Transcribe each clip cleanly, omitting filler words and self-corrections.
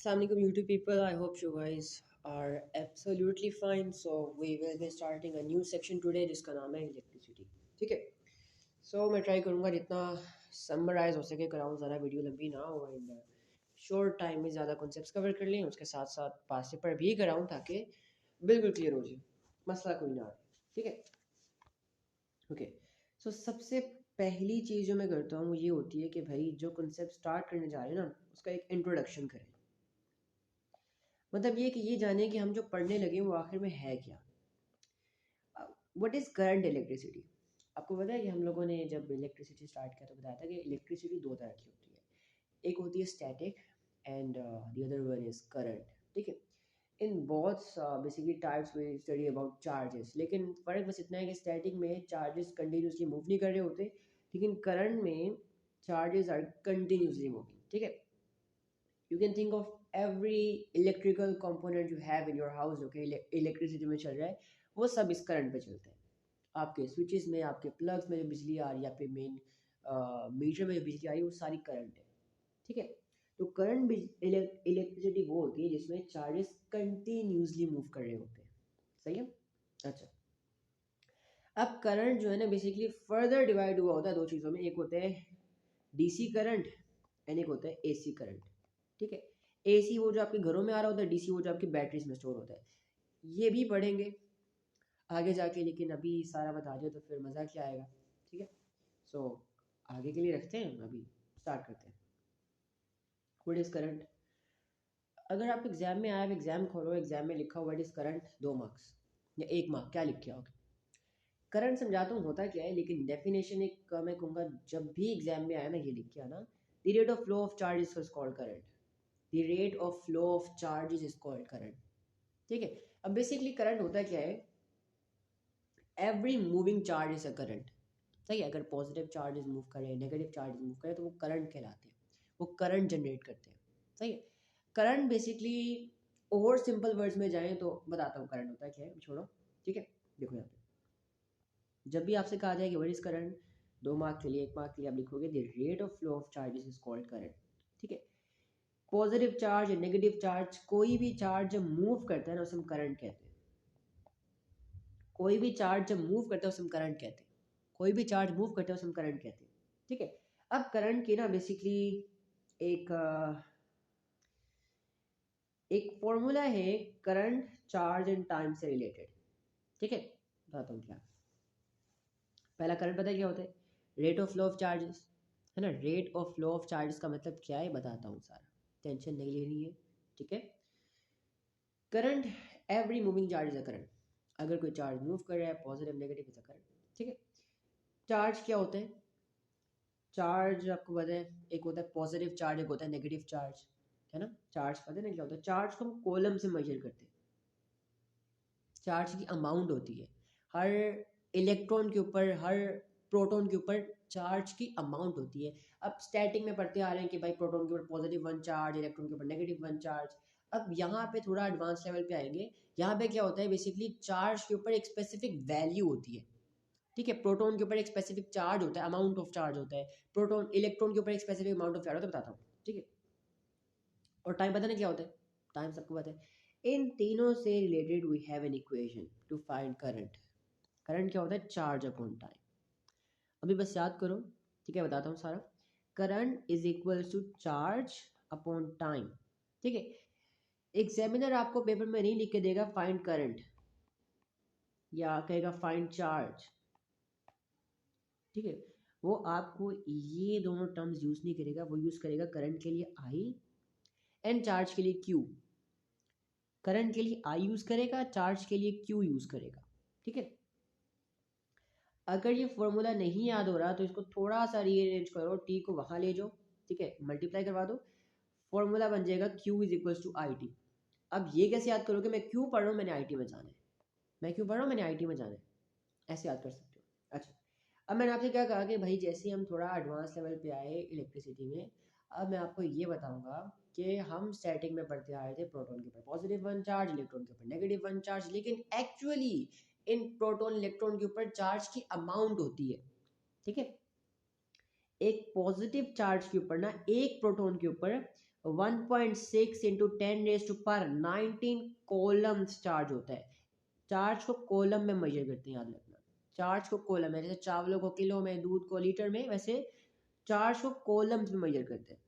Assalamualaikum YouTube people. I hope you guys are absolutely fine. So we will be starting a new section today जिसका नाम है electricity. ठीक है. So मैं try करूँगा जितना समराइज हो सके कराऊँ, ज़्यादा वीडियो लंबी ना हो एंड शॉर्ट टाइम में ज़्यादा कॉन्सेप्ट्स कवर कर लें, उसके साथ साथ पास पेपर भी कराऊँ ताकि बिल्कुल क्लियर हो जाए, मसला कोई ना आए. ठीक है. ओके. सो सबसे पहली चीज़ जो मैं करता हूँ वो ये होती है कि भाई जो कॉन्सेप्ट स्टार्ट करने जा रहे हैं ना उसका एक इंट्रोडक्शन करें. मतलब ये कि ये जाने कि हम जो पढ़ने लगे वो आखिर में है क्या. What is current electricity. आपको पता है कि हम लोगों ने जब इलेक्ट्रिसिटी स्टार्ट किया तो बताया था कि इलेक्ट्रिसिटी दो तरह की होती है. एक होती है static and the other one is current. ठीक है. In both basically types we study about charges, लेकिन फ़र्क बस इतना है कि स्टैटिक में चार्जेस कंटिन्यूसली मूव नहीं कर रहे होते, लेकिन करंट में चार्जेस आर कंटिन्यूसली मूविंग. ठीक है. You can think of every electrical component you have in your house जो कि इलेक्ट्रिसिटी में चल रहा है वो सब इस करंट पे चलते हैं. आपके स्विचेस में, आपके प्लग्स में जो बिजली आ रही है, आपके मेन मीटर में जो बिजली आ रही है वो सारी करंट है. ठीक है. तो करंट इलेक्ट्रिसिटी वो होती है जिसमें चार्जेस कंटिन्यूसली मूव कर रहे होते हैं. सही है. अच्छा. अब करंट जो है ना बेसिकली फर्दर डिवाइड हुआ होता है दो चीज़ों में. एक होता है डीसी करंट एंड एक होता है एसी करंट. ठीक है. एसी वो जो आपके घरों में आ रहा होता है, डीसी वो जो आपकी बैटरीज में स्टोर होता है. ये भी पढ़ेंगे आगे जाके, लेकिन अभी सारा बता दिया तो फिर मज़ा क्या आएगा. ठीक है. सो आगे के लिए रखते हैं, अभी स्टार्ट करते हैं. What is current. अगर आप एग्जाम में आए, एग्जाम खोलो, एग्जाम में लिखा व्हाट इज़ करंट, 2 मार्क्स या 1 मार्क, क्या लिख के आओगे. करंट समझाता हूँ होता क्या है, लेकिन डेफिनेशन एक मैं कहूँगा जब भी एग्जाम में आया ना ये लिख के आना, the rate of flow of charge is called current. The rate of flow of charge is called current. ठीक है. अब बेसिकली करंट होता क्या है, every moving charge is a current. सही है. अगर पॉजिटिव चार्जेस मूव करें, नेगेटिव चार्जेस मूव करें तो वो करंट कहलाते हैं, वो करंट जनरेट करते हैं. सही है. करंट बेसिकली और सिंपल वर्ड्स में जाएं तो बताता हूँ करंट होता क्या है, छोड़ो. ठीक है. देखो यहाँ पे जब भी आपसे कहा जाए कि व्हाट इज करंट, 2 मार्क के लिए, 1 मार्क के लिए आप लिखोगे the rate of flow of charges is called current. ठीक है. पॉजिटिव चार्ज या नेगेटिव चार्ज, कोई भी चार्ज जब मूव करता है ना उसे हम करंट कहते हैं. कोई भी चार्ज जब मूव करता है उसे हम करंट कहते हैं. कोई भी चार्ज मूव करता है उसे हम करंट कहते हैं. ठीक है. अब करंट की ना बेसिकली एक एक फॉर्मूला है करंट चार्ज एंड टाइम से रिलेटेड. ठीक है. बताता हूँ क्या. पहला करंट पता है क्या होता है, rate of flow of charges है ना. Rate of flow of charges का मतलब क्या है बताता हूँ सारा, टेंशन नहीं लेनी है. ठीक है. Current, every moving charge is a current. अगर कोई चार्ज मूव कर रहा है, positive negative is a current. ठीक है. चार्ज क्या होते हैं, चार्ज आपको पता है, एक होता है पॉजिटिव चार्ज, एक होता है नेगेटिव चार्ज, है ना. चार्ज पता है ना क्या होता है, चार्ज को हम कॉलम से मेजर करते हैं. चार्ज की अमाउंट होती है हर इलेक्ट्रॉन के ऊपर, हर प्रोटॉन के ऊपर चार्ज की अमाउंट होती है. अब स्टैटिक में पढ़ते आ रहे हैं कि भाई प्रोटॉन के ऊपर +1 चार्ज, इलेक्ट्रॉन के ऊपर -1 चार्ज. अब यहाँ पे थोड़ा एडवांस लेवल पे आएंगे. यहाँ पे क्या होता है बेसिकली, चार्ज के ऊपर एक स्पेसिफिक वैल्यू होती है. ठीक है. प्रोटॉन के ऊपर एक स्पेसिफिक चार्ज होता है, अमाउंट ऑफ चार्ज होता है. प्रोटॉन, इलेक्ट्रॉन के ऊपर एक स्पेसिफिक अमाउंट ऑफ चार्ज होता है, बताता हूँ. ठीक है. और टाइम पता नहीं क्या होता है, टाइम सबको पता है. इन तीनों से related we have an equation to find current. Current क्या होता है, चार्ज अपॉन टाइम. अभी बस याद करो. ठीक है. बताता हूँ सारा. Current is equal to charge upon time. ठीक है. एग्जामिनर आपको पेपर में नहीं लिख के देगा फाइंड करंट या कहेगा फाइंड चार्ज. ठीक है. वो आपको ये दोनों टर्म्स यूज नहीं करेगा, वो यूज करेगा करंट के लिए आई एंड चार्ज के लिए क्यू. करंट के लिए आई यूज करेगा, चार्ज के लिए क्यू यूज करेगा. ठीक है. अगर ये फॉर्मूला नहीं याद हो रहा तो इसको थोड़ा सा रीअरेंज करो, टी को वहां ले जाओ. ठीक है. मल्टीप्लाई करवा दो, फॉर्मूला बन जाएगा Q is equal to I T. अब ये कैसे याद करोगे, मैं क्यों पढ़ रहा हूँ, मैंने आई टी में जाना है, मैं क्यों पढ़ रहा हूँ, मैंने आई टी में जाना है, ऐसे याद कर सकते हो. अच्छा. अब मैंने आपसे क्या कहा कि भाई जैसे हम थोड़ा एडवांस लेवल पे आए इलेक्ट्रिसिटी में, अब मैं आपको ये बताऊंगा कि हम स्टैटिक में पढ़ते आ रहे थे प्रोटॉन के ऊपर +1 चार्ज, इलेक्ट्रॉन के ऊपर -1 चार्ज, लेकिन एक्चुअली इन प्रोटॉन इलेक्ट्रॉन के ऊपर चार्ज की अमाउंट होती है. ठीक है. एक पॉजिटिव चार्ज के ऊपर ना, एक प्रोटॉन के ऊपर 1.6 इंटू 10⁻⁻19 कॉलम्स चार्ज होता है। चार्ज को कॉलम में मेजर करते हैं, याद रखना। चार्ज को कॉलम में, जैसे चावलों को किलो में, दूध को लीटर में, वैसे चार्ज को कॉलम्स में मेजर करते हैं।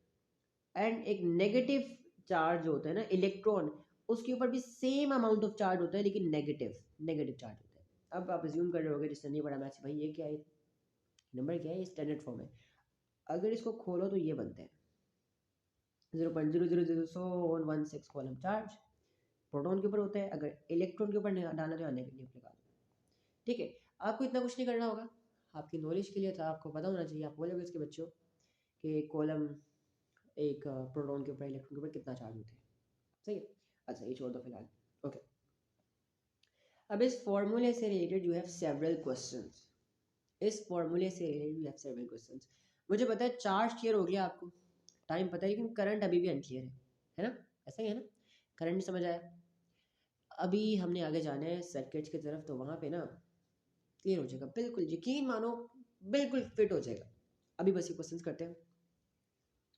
एंड एक नेगेटिव चार्ज होता है ना, इलेक्ट्रॉन, उसके ऊपर भी सेम अमाउंट ऑफ चार्ज होता है, लेकिन नेगेटिव चार्ज होता है। अब आप अज्यूम कर रहे होगे जिसने नहीं पढ़ा मैथ्स, भाई ये क्या है, नंबर क्या है, ये स्टैंडर्ड फॉर्म है। अगर इसको खोलो तो ये बनते हैं 0.0000116 कॉलम चार्ज प्रोटॉन के ऊपर होता है, अगर इलेक्ट्रॉन के ऊपर डालना तो नेगेटिव लगा दो। ठीक है, आपको इतना कुछ नहीं करना होगा, आपकी नॉलेज के लिए था, आपको पता होना चाहिए। आप बोलोगे इसके बच्चों कि कॉलम एक प्रोटॉन के ऊपर, इलेक्ट्रॉन के ऊपर कितना चार्ज होता है, सही है। अच्छा, ये छोड़ दो फिलहाल। ओके, अब इस फॉर्मूले से related you have several questions. इस फॉर्मूले से related you have several questions. मुझे पता है चार्ज क्लियर हो गया आपको, टाइम पता है, लेकिन करंट अभी भी अनक्लियर है ना, ऐसा ही है ना, करंट नहीं समझ आया। अभी हमने आगे जाना है सर्किट्स की तरफ, तो वहाँ पे ना क्लियर हो जाएगा, बिल्कुल यकीन मानो, बिल्कुल फिट हो जाएगा। अभी बस ये क्वेश्चंस करते हैं।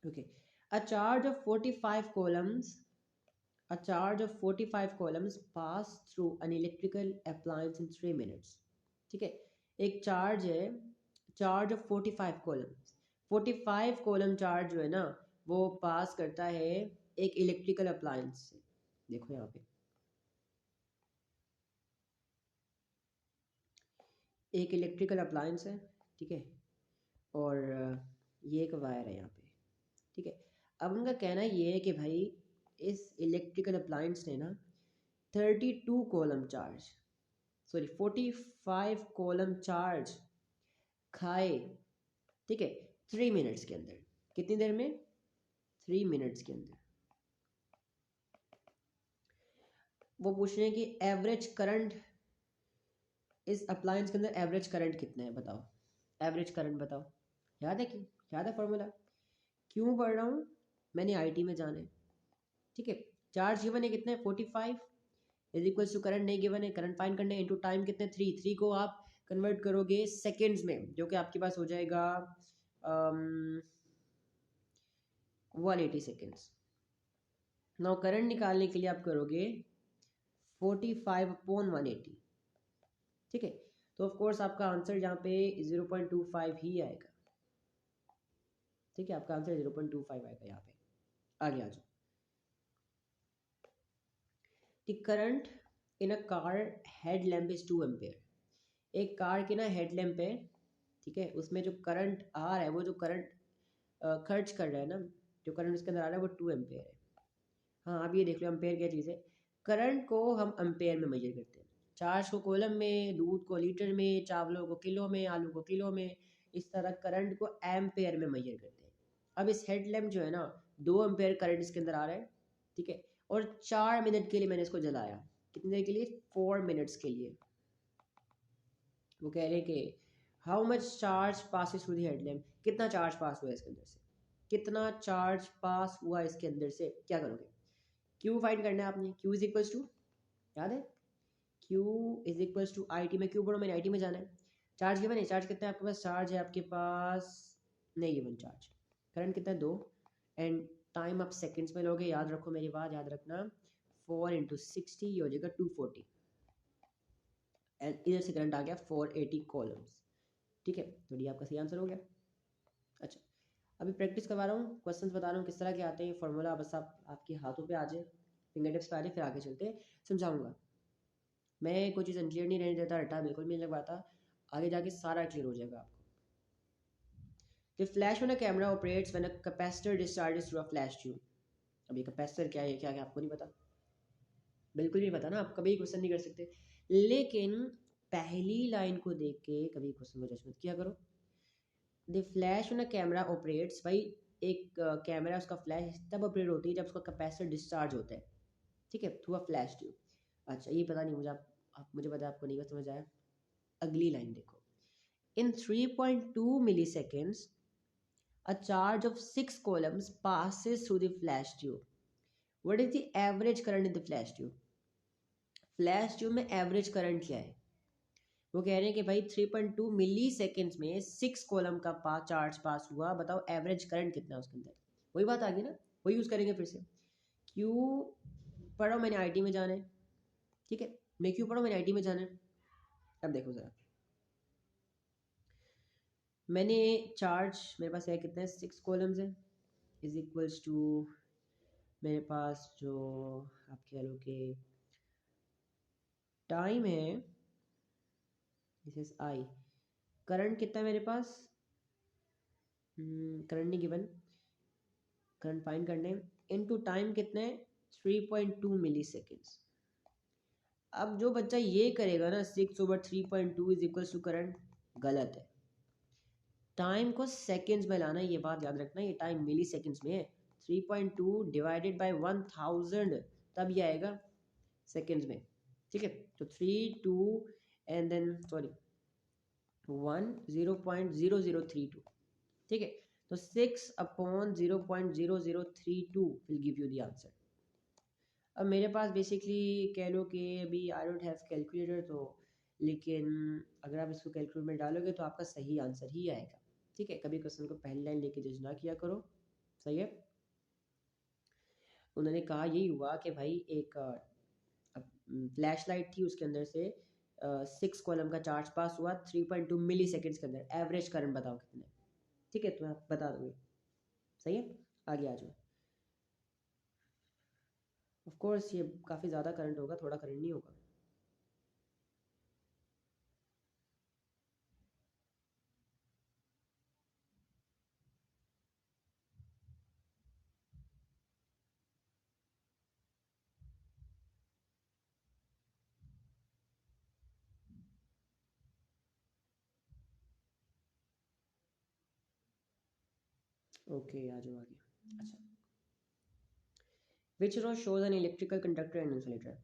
Okay, a charge of 45 columns, a charge of 45 columns pass through an electrical appliance in 3 minutes। ठीक है, एक चार्ज है, charge of 45 columns, 45 column charge जो है ना, वो पास करता है एक इलेक्ट्रिकल अप्लायंस से। देखो यहाँ पे एक इलेक्ट्रिकल अप्लायंस है, ठीक है, और ये एक वायर है यहाँ पे, ठीक है। अब उनका कहना ये है कि भाई इस इलेक्ट्रिकल अप्लायंस ने ना 32 column charge, sorry 45 column charge खाए, ठीक है, 3 मिनट्स के अंदर। कितनी देर में? 3 मिनट्स के अंदर। वो पूछ रहे हैं कि एवरेज करंट इस अप्लायंस के अंदर, एवरेज करंट कितना है बताओ, एवरेज करंट बताओ। याद है कि, याद है फॉर्मूला? क्यों पढ़ रहा हूँ, मैंने आईटी में जाना है, ठीक है। चार्ज गिवन है कितने, 45 इज इक्वल्स टू करंट नहीं गिवन है, करंट फाइंड करने इनटू टाइम कितने, 3 को आप कन्वर्ट करोगे सेकेंड्स में, जो कि आपके पास हो जाएगा 180 सेकेंड्स। नाउ करंट निकालने के लिए आप करोगे 45/180, ठीक है। तो ऑफ कोर्स आपका आंसर यहाँ पे 0.25 ही आएगा, ठीक है, आपका आंसर 0.25 आएगा यहाँ पे। आगे आ जाओ। The current in a car headlamp is 2 ampere. एक कार की ना हेडलैम्प है, ठीक है, उसमें जो करंट आ रहा है, वो जो करंट खर्च कर रहा है ना, जो करंट उसके अंदर आ रहा है वो 2 एम्पेयर है। हाँ, आप ये देख लो एम्पेयर क्या चीज़ है। करंट को हम एम्पेयर में मेजर करते हैं, चार्ज को कॉलम में, दूध को लीटर में, चावलों को किलो में, आलू को किलो में, इस तरह करंट को एम्पेयर में मेजर करते हैं। अब इस हेडलैम्प जो है ना, 2 एम्पेयर करंट इसके अंदर आ रहा है, ठीक है, और 4 मिनट के लिए मैंने इसको जलाया। कितनी देर के लिए? 4 मिनट्स के लिए। वो कह रहे हैं कि how much charge passes through the headlamp, कितना चार्ज पास हुआ इसके अंदर से, कितना चार्ज पास हुआ इसके अंदर से। क्या करोगे? क्यू फाइंड करना है आपने, क्यू इज इक्वल्स टू, याद है, Q is equals to I T में, क्यू पढ़ो, मैंने आई टी में जाना है। चार्ज गिवन है, चार्ज कितना है आपके पास? चार्ज है आपके पास नहीं गिवन चार्ज। करंट कितना है? 2, एंड टाइम आप सेकंड्स में लोगे, याद रखो मेरी बात, याद रखना, 4 × 60 ये हो जाएगा 240, एंड इधर से करंट आ गया 480 कॉलम्स, ठीक है। तो ये आपका सही आंसर हो गया। अच्छा, अभी प्रैक्टिस करवा रहा हूँ, क्वेश्चंस बता रहा हूँ किस तरह के आते हैं, फॉर्मूला बस आप आपके हाथों पे आ जाए, फिंगर टिप्स पे आ जाए, फिर आगे चलते समझाऊंगा। मैं कोई चीज़ अनक्लियर नहीं रहने देता, रटा बिल्कुल भी नहीं लगवाता, आगे जाके सारा क्लियर हो जाएगा आपको। The flash on a camera operates when a capacitor discharges through a flash tube। अभी कैपेसिटर क्या है, क्या है आपको नहीं पता, बिल्कुल नहीं पता ना, आप कभी क्वेश्चन नहीं कर सकते, लेकिन पहली लाइन को देख के कभी क्वेश्चन को जज मत किया करो। The flash on a camera operates, भाई एक कैमरा उसका फ्लैश तब ऑपरेट होती है जब उसका कैपेसिटर डिस्चार्ज होता है, ठीक है, थ्रू अ फ्लैश ट्यूब। अच्छा, ये पता नहीं मुझे, आप मुझे पता है आपको नहीं समझ आया। अगली लाइन देखो, इन 3.2 milliseconds a charge of 6 columns passes through the flash tube। What is the average current in the flash tube? Flash tube में एवरेज करंट क्या है? वो कह रहे हैं कि भाई 3.2 मिली सेकेंड्स में 6 कॉलम का चार्ज पास हुआ, बताओ एवरेज करंट कितना है उसके अंदर। वही बात आ गई ना, वो यूज़ करेंगे फिर से। क्यों पढ़ा मैंने आईटी में जाना है, ठीक है, मैं क्यों पढ़ा मैंने आईटी में जाना है। अब देखो ज़रा, मैंने चार्ज मेरे पास है कितने 6 कॉलम्स है, इज इक्वल्स टू मेरे पास जो आप कह लो कि टाइम है, दिस इज आई, करंट कितना है मेरे पास, करंट नहीं गिवन, करंट फाइंड करने, इनटू टाइम कितने 3.2 मिली सेकेंड्स। अब जो बच्चा ये करेगा ना 6/3.2 इज इक्वल्स टू करंट, गलत है। टाइम को सेकेंड्स में लाना है, ये बात याद रखना, ये टाइम मिली सेकेंड्स में है। 3.2 डिवाइडेड बाई 1000 तब ये आएगा सेकेंड्स में, ठीक है। तो 3 2 एंड देन सॉरी 1 0.0032, ठीक है। तो 6/0.0032 will give you the answer. अब मेरे पास बेसिकली कह लो कि अभी आई डोंट हैव कैलकुलेटर, तो लेकिन अगर आप इसको कैलकुलेटर में डालोगे तो आपका सही आंसर ही आएगा, ठीक है। कभी क्वेश्चन को पहली लाइन लेके जज ना किया करो, सही है। उन्होंने कहा यही हुआ कि भाई एक फ्लैश लाइट थी, उसके अंदर से 6 कॉलम का चार्ज पास हुआ 3.2 मिली सेकेंड्स के अंदर, एवरेज करंट बताओ कितने, ठीक है, तो आप बता दोगे, सही है। आगे आ जाओ। ऑफ कोर्स ये काफ़ी ज़्यादा करंट होगा, थोड़ा करंट नहीं होगा। ओके आ जाओ आगे। अच्छा, which row shows an electrical conductor and insulator.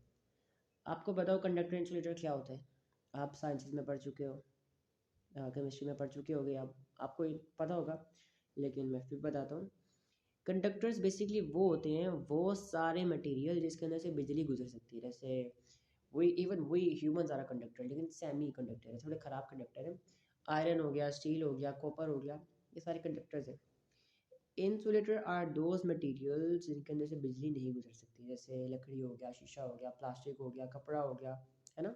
आपको बताओ कंडक्टर इंसुलेटर क्या होता है, आप साइंसेस में पढ़ चुके हो, केमिस्ट्री में पढ़ चुके होगे, आप आपको ये पता होगा, लेकिन मैं फिर बताता हूँ। कंडक्टर्स बेसिकली वो होते हैं, वो सारे मटेरियल जिसके अंदर से बिजली गुजर सकती है, जैसे वही इवन वही ह्यूमंस आर कंडक्टर, लेकिन सेमी कंडक्टर है, थोड़े ख़राब कंडक्टर है। आयरन हो गया, स्टील हो गया, कॉपर हो गया, ये सारे कंडक्टर्स हैं। इंसुलेटर आर दोज मटेरियल्स जिनके अंदर से बिजली नहीं गुजर सकती, जैसे लकड़ी हो गया, शीशा हो गया, प्लास्टिक हो गया, कपड़ा हो गया, है ना,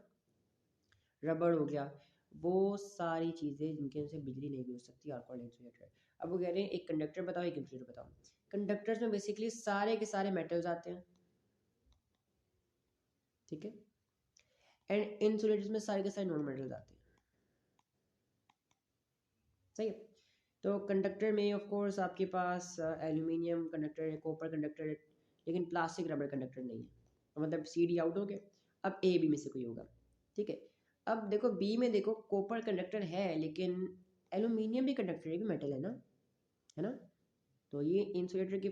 रबड़ हो गया, वो सारी चीज़ें जिनके अंदर से बिजली नहीं गुजर सकती आर कॉल्ड इंसुलेटर। अब वो कह रहे हैं एक कंडक्टर बताओ, एक इंसुलेटर बताओ। कंडक्टर्स में बेसिकली सारे के सारे मेटल्स आते हैं, ठीक है, एंड इंसुलेटर्स में सारे के सारे नॉन मेटल्स आते हैं, सही है। तो कंडक्टर में ऑफ कोर्स आपके पास एल्यूमिनियम कंडक्टर है, कॉपर कंडक्टर है, लेकिन प्लास्टिक रबर कंडक्टर नहीं है, तो मतलब सी डी आउट हो गए। अब ए बी में से कोई होगा, ठीक है। अब देखो बी में देखो कॉपर कंडक्टर है, लेकिन एल्यूमिनियम भी कंडक्टर है, भी मेटल है ना, तो ये इंसुलेटर की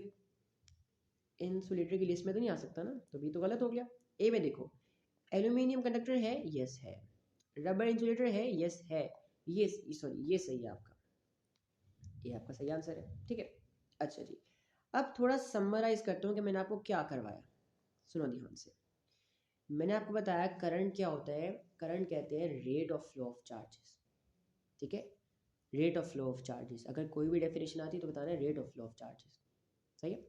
लिस्ट में तो नहीं आ सकता ना, तो बी तो गलत हो गया। ए में देखो एल्यूमिनियम कंडक्टर है, यस है, रबर इंसुलेटर है, यस है, ये सॉरी ये सही है आपका, ये आपका सही आंसर है, ठीक है। अच्छा जी, अब थोड़ा समराइज करता हूँ कि मैंने आपको क्या करवाया, सुनो ध्यान से। मैंने आपको बताया करंट क्या होता है, करंट कहते हैं rate of flow of charges, ठीक है, rate of flow of charges. अगर कोई भी डेफिनेशन आती है तो बताना है rate of flow of charges, सही है।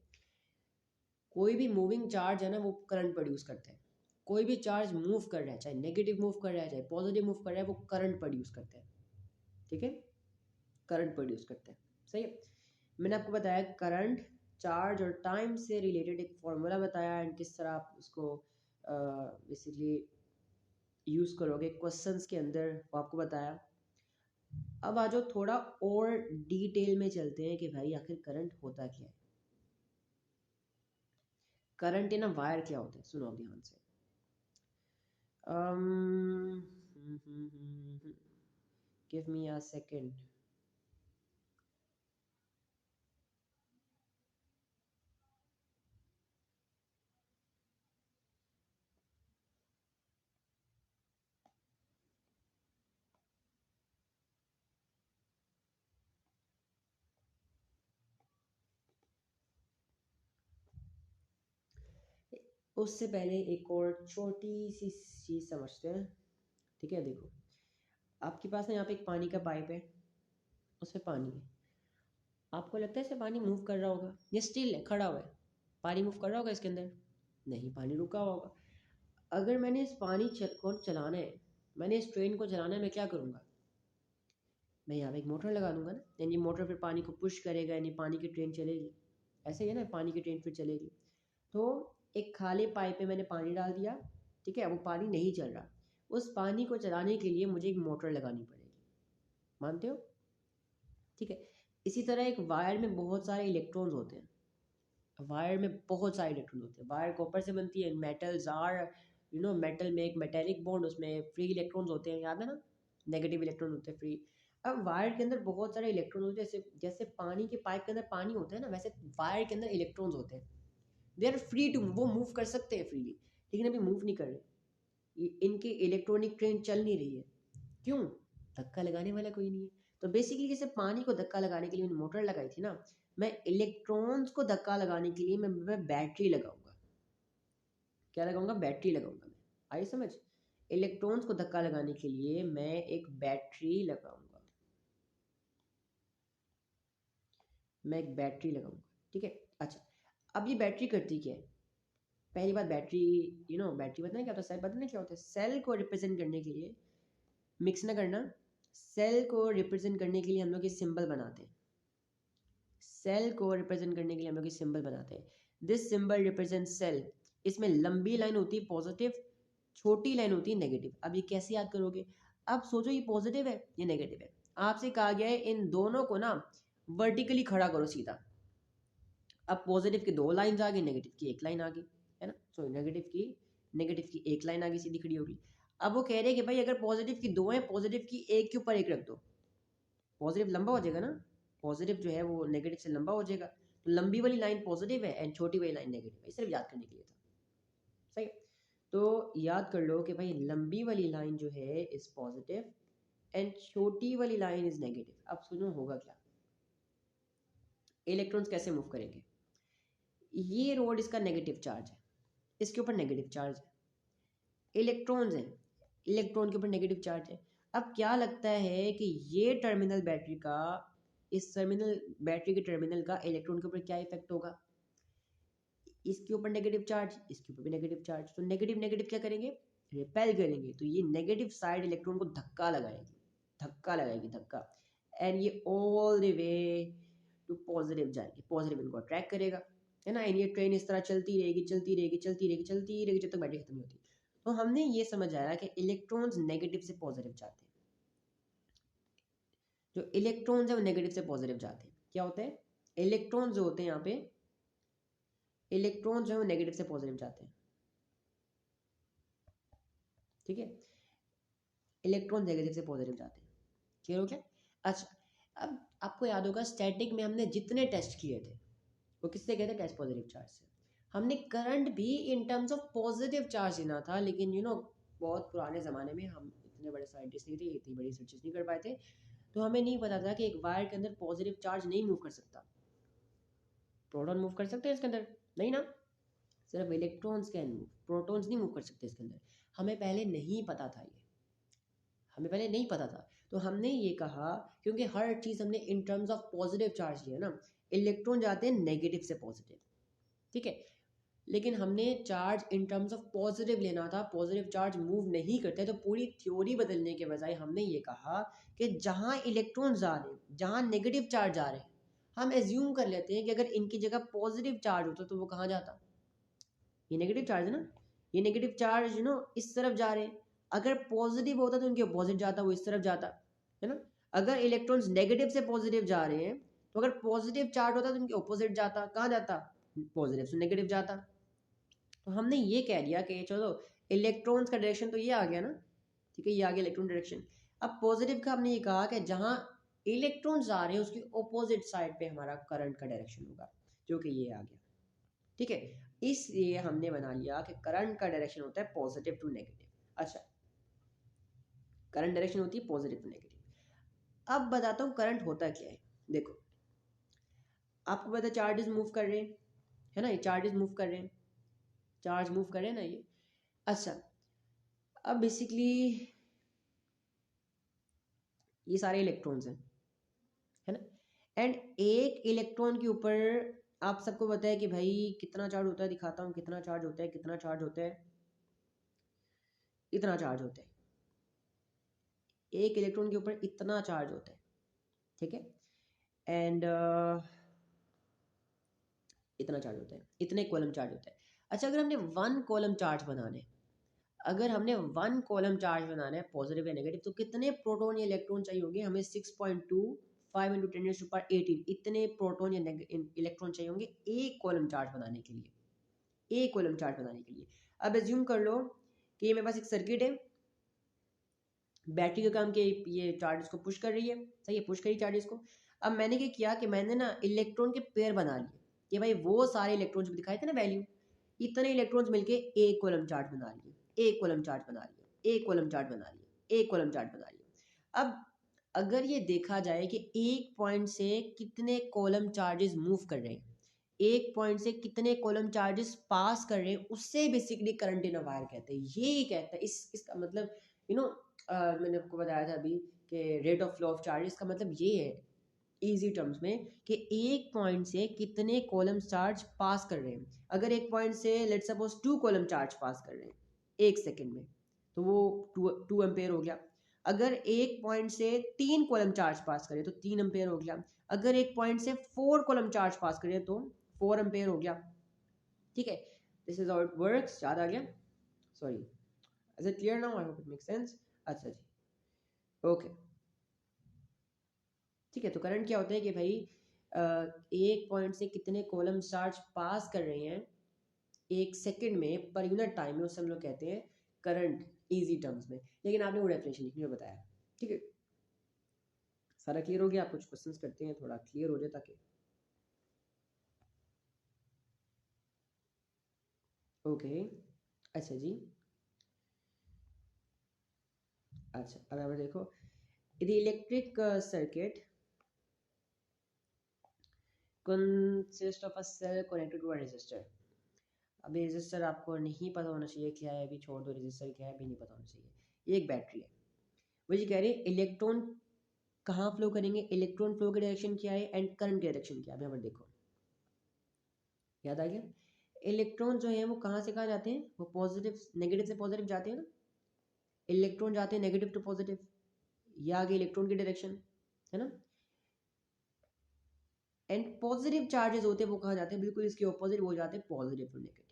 कोई भी मूविंग चार्ज है ना वो करंट प्रोड्यूस करता है, कोई भी चार्ज मूव कर रहा है, चाहे नेगेटिव मूव कर रहा है चाहे पॉजिटिव मूव कर रहा है, वो करंट प्रोड्यूस करता है, ठीक है, करंट प्रोड्यूस करता है, सही है। मैंने आपको बताया करंट, चार्ज और टाइम से रिलेटेड एक फॉर्मूला बताया, एंड किस तरह आप उसको बेसिकली यूज़ करोगे क्वेश्चंस के अंदर, वो आपको बताया। अब आ जाओ थोड़ा और डिटेल में चलते हैं कि भाई आखिर करंट होता क्या है, करंट इन अ वायर क्या होता है, सुनो अब ध्यान से। Give me a second. उससे पहले एक और छोटी सी चीज़ समझते हैं, ठीक है। देखो आपके पास ना यहाँ पे एक पानी का पाइप है, उसमें पानी है, आपको लगता है इसे पानी मूव कर रहा होगा? ये स्टिल है, खड़ा हुआ है, पानी मूव कर रहा होगा इसके अंदर? नहीं, पानी रुका हुआ होगा। अगर मैंने इस को चलाना है, मैंने इस ट्रेन को चलाना है, मैं क्या करूँगा? मैं यहाँ पे एक मोटर लगा दूंगा ना, यानी मोटर फिर पानी को पुश करेगा, यानी पानी की ट्रेन चलेगी। ऐसे ही है ना, पानी की ट्रेन फिर चलेगी। तो एक खाली पाइप में मैंने पानी डाल दिया, ठीक है, वो पानी नहीं चल रहा, उस पानी को चलाने के लिए मुझे एक मोटर लगानी पड़ेगी। मानते हो? ठीक है। इसी तरह एक वायर में बहुत सारे इलेक्ट्रॉन्स होते हैं, वायर में बहुत सारे इलेक्ट्रॉन होते हैं। वायर कॉपर से बनती है, मेटल्स आर मेटल में एक मेटेलिक बॉन्ड, उसमें फ्री इलेक्ट्रॉन्स होते हैं, याद है ना, नेगेटिव इलेक्ट्रॉन होते हैं फ्री। अब वायर के अंदर बहुत सारे इलेक्ट्रॉन होते हैं, जैसे जैसे पानी के पाइप के अंदर पानी होता है ना, वैसे वायर के अंदर इलेक्ट्रॉन्स होते हैं। दे आर फ्री टू, वो मूव कर सकते हैं फ्रीली, लेकिन अभी मूव नहीं कर रहे, इनकी इलेक्ट्रॉनिक ट्रेन चल नहीं रही है। क्यों? धक्का लगाने वाला कोई नहीं है। तो बेसिकली जैसे पानी को धक्का लगाने के लिए मैंने मोटर लगाई थी ना, मैं इलेक्ट्रॉन्स को धक्का लगाने के लिए मैं बैटरी लगाऊंगा। क्या लगाऊंगा? बैटरी लगाऊंगा मैं। आई समझ? इलेक्ट्रॉन्स को धक्का लगाने के लिए मैं एक बैटरी लगाऊंगा, मैं एक बैटरी लगाऊंगा, ठीक है। अच्छा, अब ये बैटरी करती क्या है? पहली बात, बैटरी बैटरी पता है क्या होता है? सेल पता नहीं क्या होता है? सेल को रिप्रेजेंट करने के लिए, मिक्स ना करना, सेल को रिप्रेजेंट करने के लिए हम लोग ये सिंबल बनाते हैं। सेल को रिप्रेजेंट करने के लिए हम लोग ये सिंबल बनाते हैं। This symbol represent cell. इसमें लंबी लाइन होती है पॉजिटिव, छोटी लाइन होती है नेगेटिव। अब ये कैसे याद करोगे? अब सोचो, ये पॉजिटिव है, ये नेगेटिव है, आपसे कहा गया है इन दोनों को ना वर्टिकली खड़ा करो सीधा। अब पॉजिटिव की दो लाइन आ गई, नेगेटिव की एक लाइन आ गई, है ना। सो नेगेटिव की एक लाइन आ गई, सीधी खड़ी होगी। अब वो कह रहे हैं कि भाई अगर पॉजिटिव की दो है, पॉजिटिव की एक के ऊपर एक रख दो, पॉजिटिव लंबा हो जाएगा ना, पॉजिटिव जो है वो नेगेटिव से लंबा हो जाएगा। तो लंबी वाली लाइन पॉजिटिव है एंड छोटी वाली लाइन नेगेटिव है, सिर्फ याद करने के लिए था। सही है? तो याद कर लो कि भाई लंबी वाली लाइन जो है इज पॉजिटिव एंड छोटी वाली लाइन इज नेगेटिव। अब सुनो होगा क्या, इलेक्ट्रॉन्स कैसे मूव करेंगे? ये रोड इसका नेगेटिव चार्ज है, इसके ऊपर नेगेटिव चार्ज है, इलेक्ट्रॉन्स हैं, इलेक्ट्रॉन के ऊपर नेगेटिव चार्ज है। अब क्या लगता है कि ये टर्मिनल बैटरी का, इस टर्मिनल बैटरी के टर्मिनल का इलेक्ट्रॉन के ऊपर क्या इफेक्ट होगा? इसके ऊपर नेगेटिव चार्ज, इसके ऊपर भी नेगेटिव चार्ज, तो नेगेटिव नेगेटिव क्या करेंगे? रिपेल करेंगे। तो ये नेगेटिव साइड इलेक्ट्रॉन को धक्का लगाएगी, धक्का लगाएगी, धक्का, एंड ये all the way to positive जाएगी, पॉजिटिव इनको अट्रैक्ट करेगा, है ना। एंड ये ट्रेन इस तरह चलती रहेगी, चलती रहेगी, चलती रहेगी, चलती रहेगी, जब तक बैटरी खत्म नहीं होती। तो हमने ये समझ आया कि इलेक्ट्रॉन्स नेगेटिव से पॉजिटिव जाते हैं, जो इलेक्ट्रॉन्स है वो नेगेटिव से पॉजिटिव जाते हैं। क्या होता है? इलेक्ट्रॉन्स जो होते हैं यहाँ पे, इलेक्ट्रॉन जो है वो नेगेटिव से पॉजिटिव जाते हैं, ठीक है। इलेक्ट्रॉन नेगेटिव से पॉजिटिव जाते हैं, क्लियर हो गया? अच्छा, अब आपको याद होगा स्टैटिक में हमने जितने टेस्ट किए थे वो किससे किए थे? टेस्ट पॉजिटिव चार्ज से। हमने करंट भी in terms of positive charge लेना था, लेकिन बहुत पुराने ज़माने में हम इतने बड़े साइंटिस्ट नहीं थे, इतनी बड़ी रिसर्चेस नहीं कर पाए थे, तो हमें नहीं पता था कि एक वायर के अंदर पॉजिटिव चार्ज नहीं मूव कर सकता। प्रोटॉन मूव कर सकते हैं इसके अंदर? नहीं ना, सिर्फ इलेक्ट्रॉन्स कैन मूव, प्रोटॉन्स नहीं मूव कर सकते इसके अंदर। हमें पहले नहीं पता था ये, हमें पहले नहीं पता था। तो हमने ये कहा, क्योंकि हर चीज़ हमने in terms of positive charge लिया ना, इलेक्ट्रॉन जाते हैं नेगेटिव से पॉजिटिव, ठीक है, लेकिन हमने charge in terms of positive लेना था, पॉजिटिव चार्ज मूव नहीं करते। तो पूरी थ्योरी बदलने के बजाय हमने ये कहा कि जहाँ इलेक्ट्रॉन जा रहे हैं, जहाँ नेगेटिव चार्ज जा रहे हैं, हम एज्यूम कर लेते हैं कि अगर इनकी जगह पॉजिटिव चार्ज होता तो वो कहाँ जाता? ये नेगेटिव चार्ज है ना, ये नेगेटिव चार्ज इस तरफ जा रहे हैं, अगर पॉजिटिव होता तो इनके अपोजिट जाता, वो इस तरफ जाता, है ना। अगर इलेक्ट्रॉन्स नेगेटिव से पॉजिटिव जा रहे हैं, तो अगर पॉजिटिव चार्ज होता तो इनके अपोजिट जाता, कहाँ जाता? पॉजिटिव से नेगेटिव जाता। तो हमने ये कह दिया कि चलो इलेक्ट्रॉन्स का डायरेक्शन तो ये आ गया ना, ठीक है, ये आ गया इलेक्ट्रॉन डायरेक्शन। अब पॉजिटिव का हमने ये कहा कि जहाँ इलेक्ट्रॉन्स आ रहे हैं उसकी अपोजिट साइड पे हमारा करंट का डायरेक्शन होगा, जो कि ये आ गया, ठीक है। इसलिए हमने बना लिया कि करंट का डायरेक्शन होता है पॉजिटिव टू नेगेटिव। अच्छा, करंट डायरेक्शन होती है पॉजिटिव टू नेगेटिव। अब बताता हूँ करंट होता क्या है। देखो, आपको पता है चार्जेस मूव कर रहे हैं, है ना, ये चार्जेस मूव कर रहे हैं, चार्ज मूव कर रहे हैं ना ये। अच्छा, अब बेसिकली ये सारे इलेक्ट्रॉन्स हैं, है ना, एंड एक इलेक्ट्रॉन के ऊपर आप सबको पता है कि भाई कितना चार्ज होता है, दिखाता हूँ कितना चार्ज होता है, कितना चार्ज होता है, इतना चार्ज होता है, एक इलेक्ट्रॉन के ऊपर इतना चार्ज होता है, ठीक है। एंड इतना चार्ज होता है, इतने कॉलम चार्ज होता है। अच्छा, अगर हमने वन कॉलम चार्ज बनाना है, अगर हमने वन कॉलम चार्ज बनाना है पॉजिटिव या नेगेटिव, तो कितने प्रोटॉन या इलेक्ट्रॉन चाहिए होंगे हमें? 6.2 5 × 10⁻18 इतने प्रोटॉन या इलेक्ट्रॉन चाहिए होंगे एक कॉलम चार्ज बनाने के लिए, एक कॉलम चार्ज बनाने के लिए। अब एज्यूम कर लो कि ये मेरे पास एक सर्किट है, बैटरी का काम किया, ये चार्जेस को पुश कर रही है, सही है, पुश करी चार्जेस को। अब मैंने क्या किया कि मैंने ना इलेक्ट्रॉन के पेयर बना लिए कि भाई वो सारे इलेक्ट्रॉन्स दिखाए थे ना वैल्यू, इतने इलेक्ट्रॉन्स मिलके एक कॉलम चार्ज बना लिए, एक कॉलम चार्ज बना लिए, एक कॉलम चार्ज बना लिए, एक कॉलम चार्ज बना लिए। अब अगर ये देखा जाए कि एक पॉइंट से कितने कॉलम चार्जेस मूव कर रहे हैं, एक पॉइंट से कितने कॉलम चार्जेस पास कर रहे हैं, उससे basically current in a wire कहते हैं। यही कहता है इसका मतलब मैंने आपको बताया था अभी कि rate of flow of charges का मतलब ये है इजी टर्म्स में कि एक पॉइंट से कितने कॉलम चार्ज पास कर रहे हैं। अगर एक पॉइंट से लेट्स सपोज 2 कॉलम चार्ज पास कर रहे हैं एक सेकेंड में, तो वो 2 एम्पेयर हो गया। अगर एक पॉइंट से 3 कॉलम चार्ज पास करें तो 3 एम्पेयर हो गया। अगर एक पॉइंट से 4 कॉलम चार्ज पास करें तो 4 एम्पेयर हो गया, ठीक है। This is how it works. याद आ गया? Sorry, is it clear now? I hope it make sense. अच्छा जी, ओके, ठीक है। तो करंट क्या होता है कि भाई एक पॉइंट से कितने कॉलम चार्ज पास कर रहे हैं एक सेकंड में पर यूनिट टाइम में, उससे हम लोग कहते हैं करंट इजी टर्म्स में। लेकिन आपने वो डेफिनेशन लिखनी है बताया, ठीक है। सारा क्लियर हो गया? आप कुछ क्वेश्चंस करते हैं थोड़ा क्लियर हो जाए ताकि। ओके, अच्छा जी। अच्छा, अब यहाँ पर देखो, the electric circuit consist of a cell connected to a resistor. अभी रेजिस्टर आपको नहीं पता होना चाहिए क्या है, अभी छोड़ दो, रेजिस्टर क्या है अभी नहीं पता होना चाहिए। ये एक बैटरी है, वही कह रहे हैं इलेक्ट्रॉन कहाँ फ्लो करेंगे, इलेक्ट्रॉन फ्लो की डायरेक्शन क्या है एंड करंट की डायरेक्शन क्या है। यहाँ पर देखो, याद आ गया? इलेक्ट्रॉन जो है वो कहाँ से कहाँ जाते हैं, वो पॉजिटिव नेगेटिव से पॉजिटिव जाते हैं ना, इलेक्ट्रॉन जाते हैं नेगेटिव टू पॉजिटिव, ये आगे इलेक्ट्रॉन की डायरेक्शन है ना। एंड पॉजिटिव चार्जेस होते हैं वो कहाँ जाते हैं, बिल्कुल इसके ऑपोजिट, वो जाते हैं पॉजिटिव टू नेगेटिव,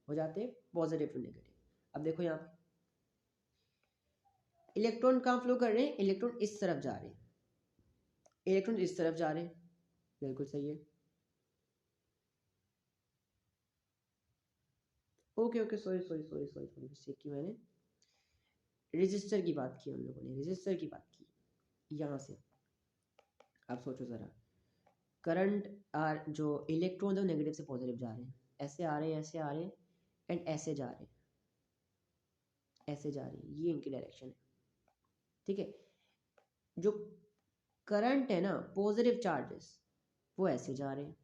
हो जाते हैं पॉजिटिव टू नेगेटिव। अब देखो यहाँ पे इलेक्ट्रॉन कहाँ फ्लो कर रहे हैं, इलेक्ट्रॉन इस तरफ जा रहे हैं, इलेक्ट्रॉन इस तरफ जा रहे हैं, बिल्कुल सही है। Okay okay, sorry sorry sorry sorry sorry, mistake की मैंने, रजिस्टर की बात की हम लोगों ने, रजिस्टर की बात की। यहाँ से आप सोचो ज़रा, करंट आर जो इलेक्ट्रॉन है नेगेटिव से पॉजिटिव जा रहे हैं, ऐसे आ रहे हैं, ऐसे आ रहे हैं, एंड ऐसे जा रहे हैं, ऐसे जा रही है, ये इनकी डायरेक्शन है, ठीक है। जो करंट है ना, पॉजिटिव चार्जेस वो ऐसे जा रहे हैं,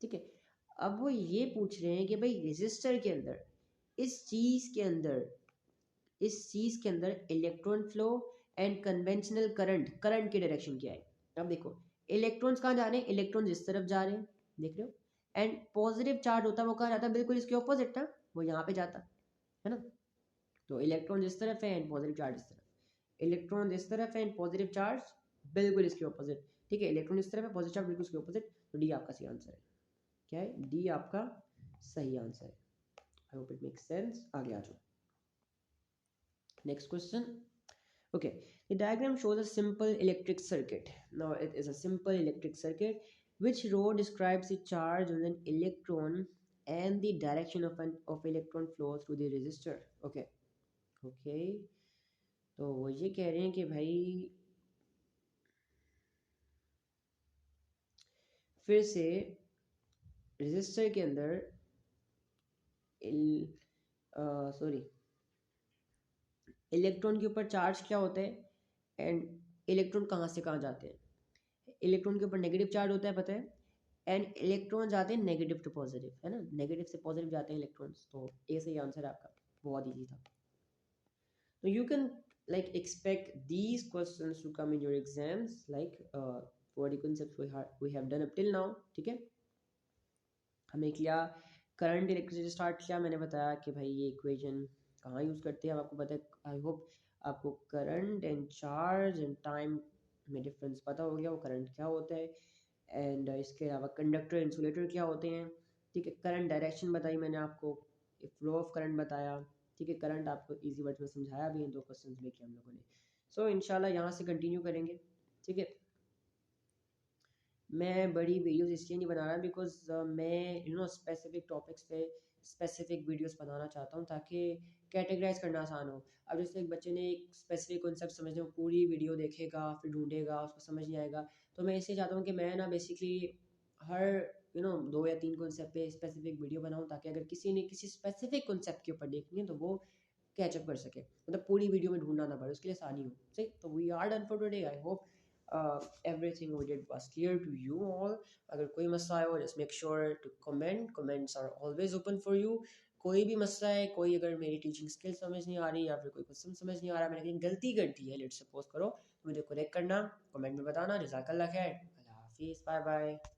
ठीक है। अब वो ये पूछ रहे हैं कि भाई रेजिस्टर के अंदर, इस चीज के अंदर, इस चीज के अंदर electron flow and conventional current, current की डायरेक्शन क्या है। अब देखो इलेक्ट्रॉन्स कहाँ जा रहे हैं, इलेक्ट्रॉन इस तरफ जा रहे हैं, देख रहे हो। एंड पॉजिटिव चार्ज होता है वो कहाँ जाता है, बिल्कुल इसके ऑपोजिट ना, वो यहाँ पे जाता है ना। तो इलेक्ट्रॉन इस तरफ है एंड पॉजिटिव चार्ज इस तरफ, इलेक्ट्रॉन इस तरफ है एंड पॉजिटिव चार्ज बिल्कुल इसके ऑपोजिट, ठीक है। इलेक्ट्रॉन इस तरफ है, पॉजिटिव चार्ज बिल्कुल इसके ऑपोजिट, तो डी आपका सही आंसर है। क्या है? डी आपका सही आंसर है। I hope it makes sense. आगे आ जाओ, next question. Okay, the diagram shows a simple electric circuit. Now it is a simple electric circuit. Which row describes the charge on an electron and the direction of electron flow through the resistor? Okay, okay. तो वो ये कह रहे हैं कि भाई फिर से रेजिस्टर के अंदर सॉरी इलेक्ट्रॉन के ऊपर चार्ज क्या होता है एंड इलेक्ट्रॉन कहाँ से कहाँ जाते हैं। इलेक्ट्रॉन के ऊपर नेगेटिव चार्ज होता है पता है, एंड इलेक्ट्रॉन जाते हैं नेगेटिव टू पॉजिटिव, है ना, नेगेटिव से पॉजिटिव जाते हैं इलेक्ट्रॉन्स। तो ए सही आंसर है आपका, बहुत इजी था। तो you can like expect these questions to come in your exams like for the concept we have done up till now, ठीक है। हमने किया करंट इलेक्ट्रिसिटी स्टार्ट किया, मैंने बताया कि भाई ये इक्वेशन कहाँ यूज़ करते हैं, आपको पता है। आई होप आपको current and charge and time में डिफरेंस पता हो गया, वो करंट क्या होता है, एंड इसके अलावा कंडक्टर इंसुलेटर क्या होते हैं, ठीक है। करंट डायरेक्शन बताई मैंने आपको, फ्लो ऑफ करंट बताया, ठीक है। करंट आपको इजी वर्ड में समझाया भी, इन 2 क्वेश्चंस लेके हम लोगों ने। सो इंशाल्लाह यहाँ से कंटिन्यू करेंगे, ठीक है। मैं बड़ी वीडियोस इसलिए नहीं बना रहा बिकॉज मैं स्पेसिफिक टॉपिक्स पे स्पेसिफिक वीडियोस बनाना चाहता हूँ ताकि कैटेगराइज करना आसान हो। अब जैसे एक बच्चे ने एक स्पेसिफिक कॉन्सेप्ट समझने को पूरी वीडियो देखेगा, फिर ढूंढेगा, उसको समझ नहीं आएगा, तो मैं इसलिए चाहता हूँ कि मैं ना बेसिकली हर 2 या 3 कॉन्सेप्ट पे स्पेसिफिक वीडियो बनाऊँ, ताकि अगर किसी ने किसी स्पेसिफिक कॉन्सेप्ट के ऊपर देखनी है तो वो कैचअप कर सके, मतलब पूरी वीडियो में ढूंढना ना पड़े, उसके लिए आसानी हो। सही, तो we are done for today. I hope everything we did was clear to you all. अगर कोई मसला है, just make sure to comment. Comments are always open for you. कोई भी मसला है, कोई अगर मेरी टीचिंग स्किल समझ नहीं आ रही या फिर कोई क्वेश्चन समझ नहीं आ रहा, मैंने कहीं गलती कर दी है, लेट्स सपोज करो, तो मुझे करेक्ट करना, कमेंट में बताना। जज़ाकल्लाह खैर, अल्लाह हाफिज़, बाय बाय।